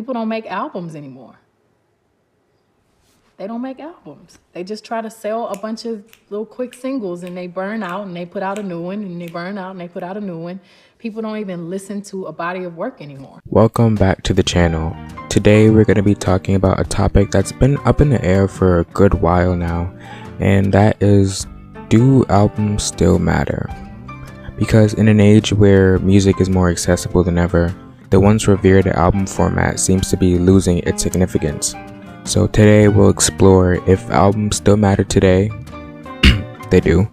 People don't make albums anymore. They don't make albums. They just try to sell a bunch of little quick singles, and they burn out, and they put out a new one, and they burn out, and they put out a new one. People don't even listen to a body of work anymore. Welcome back to the channel. Today we're going to be talking about a topic that's been up in the air for a good while now, and that is, do albums still matter? Because in an age where music is more accessible than ever, the once revered album format seems to be losing its significance. So today we'll explore if albums still matter today, they do,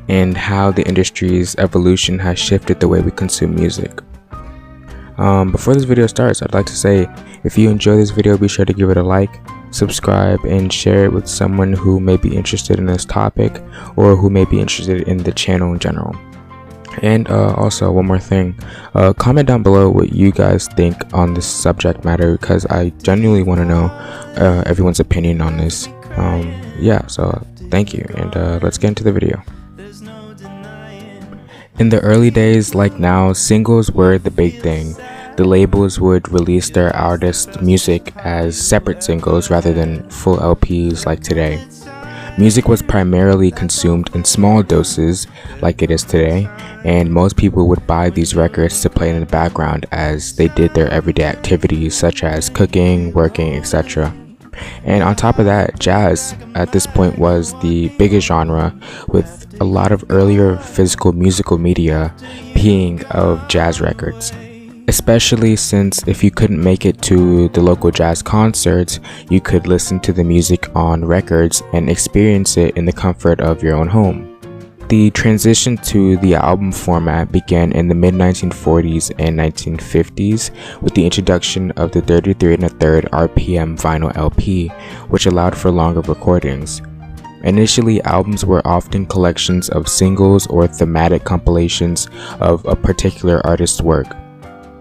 and how the industry's evolution has shifted the way we consume music. Before this video starts, I'd like to say, if you enjoy this video, be sure to give it a like, subscribe, and share it with someone who may be interested in this topic or who may be interested in the channel in general. And also, one more thing, comment down below what you guys think on this subject matter, because I genuinely want to know everyone's opinion on this. Yeah, so thank you, and let's get into the video. In the early days, like now, singles were the big thing. The labels would release their artists' music as separate singles rather than full LPs like today. Music was primarily consumed in small doses like it is today, and most people would buy these records to play in the background as they did their everyday activities such as cooking, working, etc. And on top of that, jazz at this point was the biggest genre, with a lot of earlier physical musical media being of jazz records. Especially since if you couldn't make it to the local jazz concerts, you could listen to the music on records and experience it in the comfort of your own home. The transition to the album format began in the mid-1940s and 1950s with the introduction of the 33 1/3 RPM vinyl LP, which allowed for longer recordings. Initially, albums were often collections of singles or thematic compilations of a particular artist's work.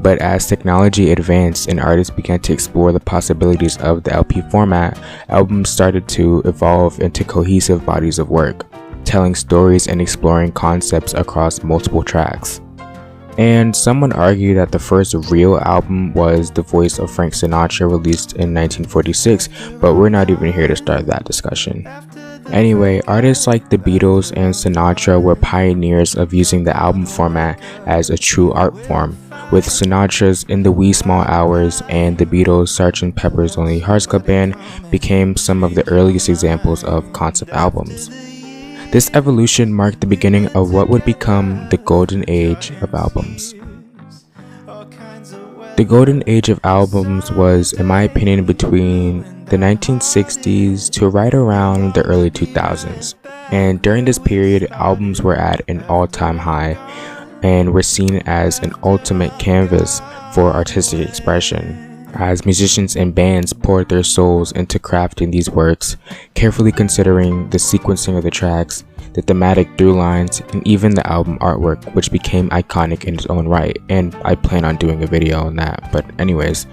But as technology advanced and artists began to explore the possibilities of the LP format, albums started to evolve into cohesive bodies of work, telling stories and exploring concepts across multiple tracks. And some would argue that the first real album was The Voice of Frank Sinatra, released in 1946, but we're not even here to start that discussion. Anyway, artists like the Beatles and Sinatra were pioneers of using the album format as a true art form, with Sinatra's In the Wee Small Hours and the Beatles' Sgt. Pepper's Lonely Hearts Club Band became some of the earliest examples of concept albums. This evolution marked the beginning of what would become the golden age of albums. The golden age of albums was, in my opinion, between the 1960s to right around the early 2000s. And during this period, albums were at an all-time high and were seen as an ultimate canvas for artistic expression, as musicians and bands poured their souls into crafting these works, carefully considering the sequencing of the tracks, the thematic through lines, and even the album artwork, which became iconic in its own right, and I plan on doing a video on that. But anyways,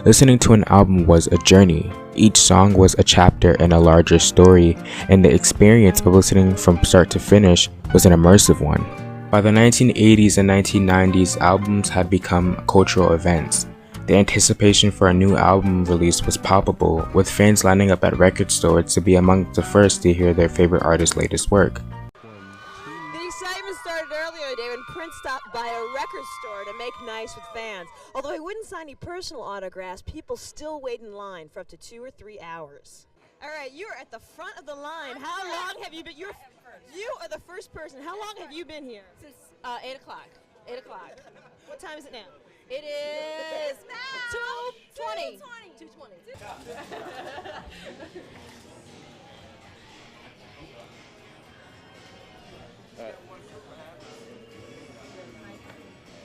listening to an album was a journey. Each song was a chapter in a larger story, and the experience of listening from start to finish was an immersive one. By the 1980s and 1990s, albums had become cultural events. The anticipation for a new album release was palpable, with fans lining up at record stores to be among the first to hear their favorite artist's latest work. The excitement started earlier today when Prince stopped by a record store to make nice with fans. Although he wouldn't sign any personal autographs, people still wait in line for up to 2 or 3 hours. All right, you're at the front of the line. How long have you been? You are the first person. How long have you been here? Since 8 o'clock. 8 o'clock. What time is it now? It is 2:20.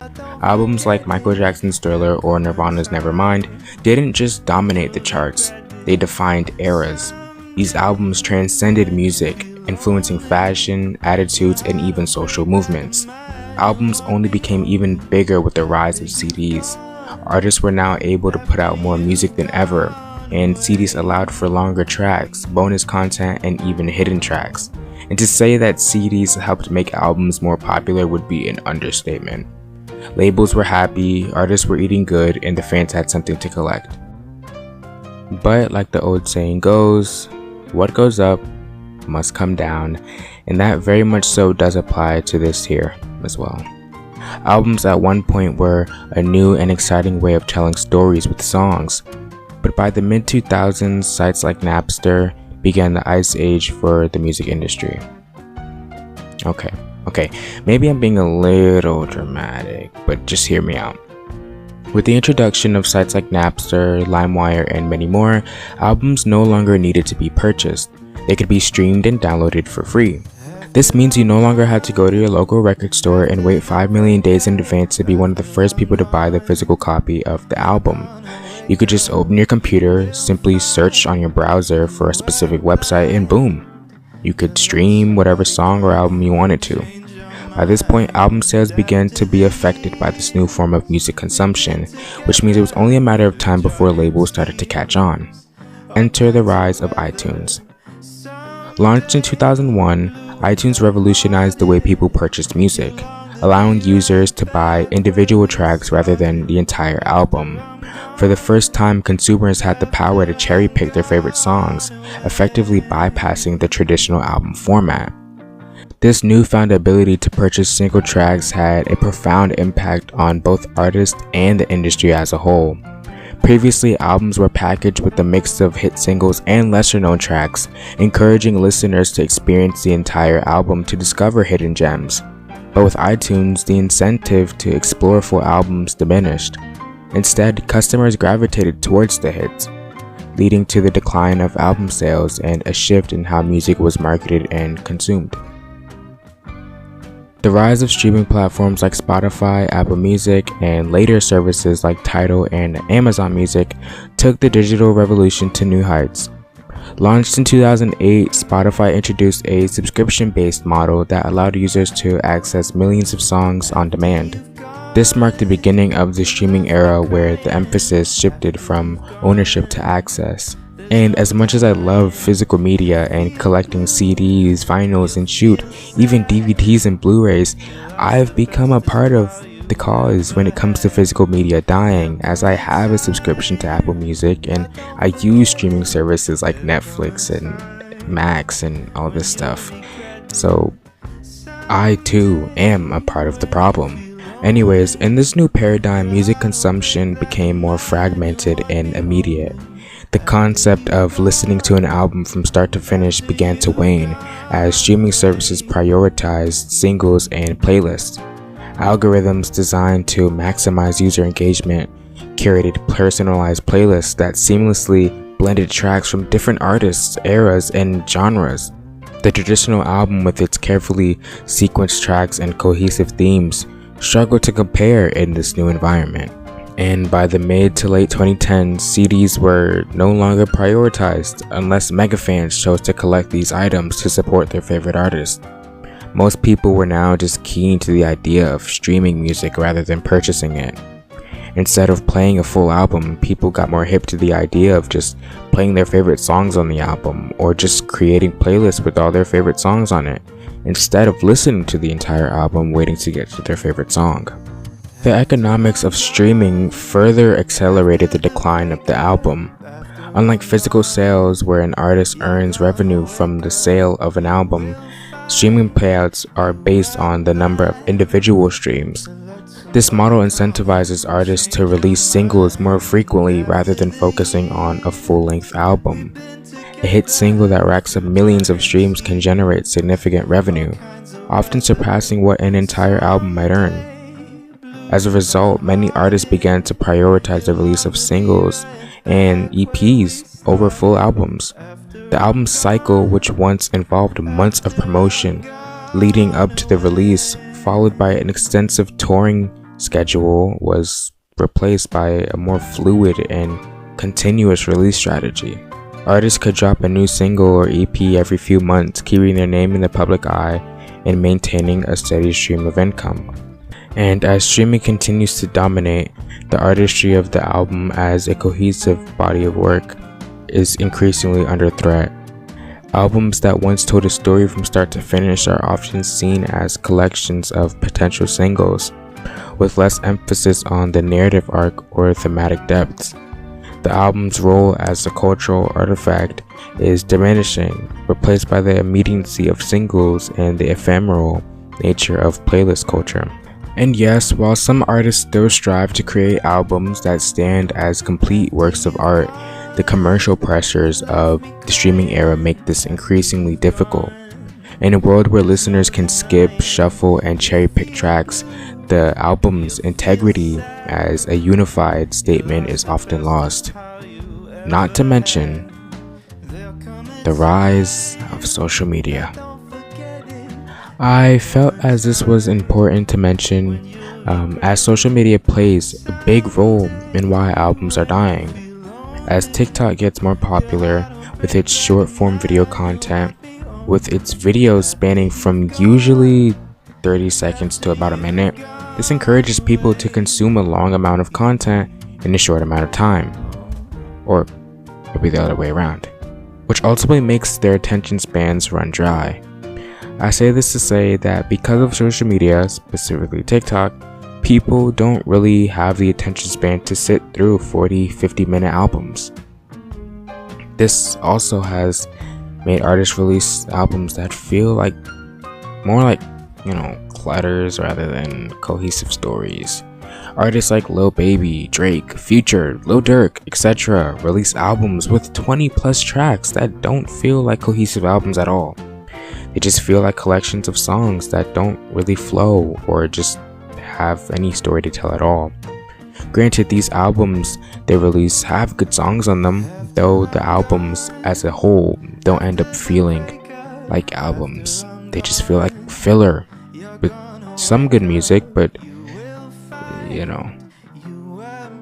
2:20. Albums like Michael Jackson's Thriller or Nirvana's Nevermind didn't just dominate the charts, they defined eras. These albums transcended music, influencing fashion, attitudes, and even social movements. Albums only became even bigger with the rise of CDs. Artists were now able to put out more music than ever, and CDs allowed for longer tracks, bonus content, and even hidden tracks. And to say that CDs helped make albums more popular would be an understatement. Labels were happy, artists were eating good, and the fans had something to collect. But like the old saying goes, what goes up must come down, and that very much so does apply to this here as well. Albums at one point were a new and exciting way of telling stories with songs, but by the mid-2000s, sites like Napster began the ice age for the music industry. Okay, maybe I'm being a little dramatic, but just hear me out. With the introduction of sites like Napster, LimeWire, and many more, albums no longer needed to be purchased. They could be streamed and downloaded for free. This means you no longer had to go to your local record store and wait 5 million days in advance to be one of the first people to buy the physical copy of the album. You could just open your computer, simply search on your browser for a specific website, and boom! You could stream whatever song or album you wanted to. By this point, album sales began to be affected by this new form of music consumption, which means it was only a matter of time before labels started to catch on. Enter the rise of iTunes. Launched in 2001, iTunes revolutionized the way people purchased music, allowing users to buy individual tracks rather than the entire album. For the first time, consumers had the power to cherry-pick their favorite songs, effectively bypassing the traditional album format. This newfound ability to purchase single tracks had a profound impact on both artists and the industry as a whole. Previously, albums were packaged with a mix of hit singles and lesser-known tracks, encouraging listeners to experience the entire album to discover hidden gems. But with iTunes, the incentive to explore full albums diminished. Instead, customers gravitated towards the hits, leading to the decline of album sales and a shift in how music was marketed and consumed. The rise of streaming platforms like Spotify, Apple Music, and later services like Tidal and Amazon Music took the digital revolution to new heights. Launched in 2008, Spotify introduced a subscription-based model that allowed users to access millions of songs on demand. This marked the beginning of the streaming era where the emphasis shifted from ownership to access. And as much as I love physical media and collecting CDs, vinyls, and shoot, even DVDs and Blu-rays, I've become a part of the cause when it comes to physical media dying, as I have a subscription to Apple Music and I use streaming services like Netflix and Max and all this stuff. So I too am a part of the problem. Anyways, in this new paradigm, music consumption became more fragmented and immediate. The concept of listening to an album from start to finish began to wane as streaming services prioritized singles and playlists. Algorithms designed to maximize user engagement curated personalized playlists that seamlessly blended tracks from different artists, eras, and genres. The traditional album, with its carefully sequenced tracks and cohesive themes, struggled to compare in this new environment. And by the mid to late 2010s, CDs were no longer prioritized unless mega fans chose to collect these items to support their favorite artists. Most people were now just keen to the idea of streaming music rather than purchasing it. Instead of playing a full album, people got more hip to the idea of just playing their favorite songs on the album, or just creating playlists with all their favorite songs on it, instead of listening to the entire album waiting to get to their favorite song. The economics of streaming further accelerated the decline of the album. Unlike physical sales, where an artist earns revenue from the sale of an album, streaming payouts are based on the number of individual streams. This model incentivizes artists to release singles more frequently rather than focusing on a full-length album. A hit single that racks up millions of streams can generate significant revenue, often surpassing what an entire album might earn. As a result, many artists began to prioritize the release of singles and EPs over full albums. The album cycle, which once involved months of promotion leading up to the release, followed by an extensive touring schedule, was replaced by a more fluid and continuous release strategy. Artists could drop a new single or EP every few months, keeping their name in the public eye and maintaining a steady stream of income. And as streaming continues to dominate, the artistry of the album as a cohesive body of work is increasingly under threat. Albums that once told a story from start to finish are often seen as collections of potential singles, with less emphasis on the narrative arc or thematic depths. The album's role as a cultural artifact is diminishing, replaced by the immediacy of singles and the ephemeral nature of playlist culture. And yes, while some artists still strive to create albums that stand as complete works of art, the commercial pressures of the streaming era make this increasingly difficult. In a world where listeners can skip, shuffle, and cherry-pick tracks, the album's integrity as a unified statement is often lost. Not to mention the rise of social media. I felt as this was important to mention, as social media plays a big role in why albums are dying. As TikTok gets more popular with its short-form video content, with its videos spanning from usually 30 seconds to about a minute, this encourages people to consume a long amount of content in a short amount of time. Or maybe the other way around, which ultimately makes their attention spans run dry. I say this to say that because of social media, specifically TikTok, people don't really have the attention span to sit through 40-50 minute albums. This also has made artists release albums that feel like more like, clutters rather than cohesive stories. Artists like Lil Baby, Drake, Future, Lil Durk, etc. release albums with 20 plus tracks that don't feel like cohesive albums at all. They just feel like collections of songs that don't really flow or just have any story to tell at all. Granted, these albums they release have good songs on them, though the albums as a whole don't end up feeling like albums. They just feel like filler with some good music, but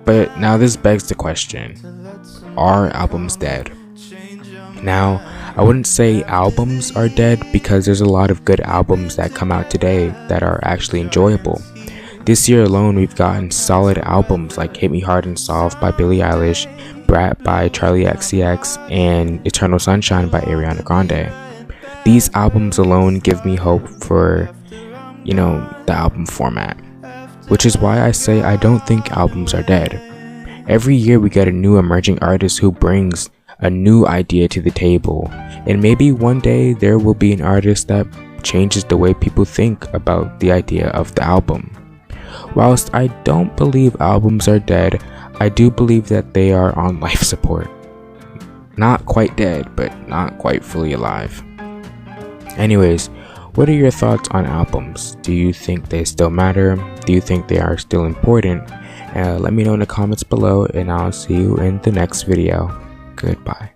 But now this begs the question, are albums dead? Now, I wouldn't say albums are dead because there's a lot of good albums that come out today that are actually enjoyable. This year alone, we've gotten solid albums like Hit Me Hard and Soft by Billie Eilish, Brat by Charlie XCX, and Eternal Sunshine by Ariana Grande. These albums alone give me hope for, the album format, which is why I say I don't think albums are dead. Every year we get a new emerging artist who brings a new idea to the table, and maybe one day there will be an artist that changes the way people think about the idea of the album. Whilst I don't believe albums are dead, I do believe that they are on life support. Not quite dead, but not quite fully alive. Anyways, what are your thoughts on albums? Do you think they still matter? Do you think they are still important? Let me know in the comments below, and I'll see you in the next video. Goodbye.